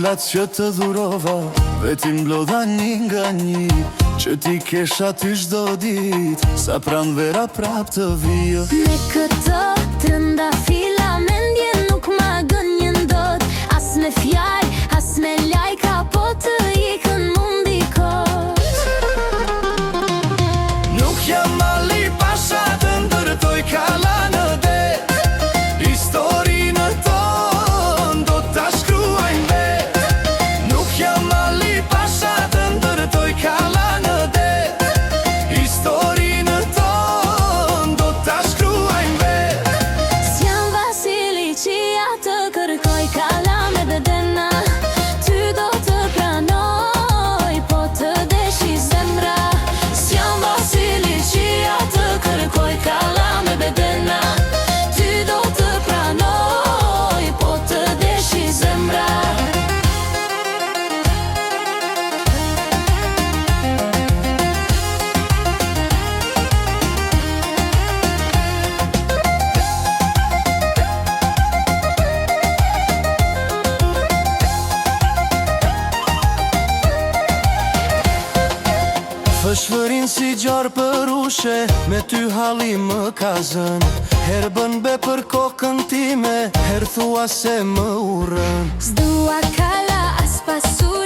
Cilat që të dhurova, vetim blodha një nga një, që ti kesha ty çdo dit, sa pran vera prap të vijë. Me këtë trëndafila mendje nuk ma gënjen dot, as me fjall, as me lajka, po të ikën mundi kot. Nuk jam Ali Pasha të ndërtoj kalla në det, historinë ton do ta shkruajnë vet. Nuk jam Ali Pasha të ndërtoj kalla në det, historinë ton do ta shkruajnë vet. S'jam Vasili që ja të kërkoj kalla me bedena, ty do të pranoj, po të deshi zemra. S'jam Vasili që ja të kërkoj kalla me bedena, ty do të pranoj, po të deshi zemra. Fëshvërin si gjarë për ushe, me ty halli më ka zën. Her bën be për kokën time, her thua se më urën. S'dua kalla as pasur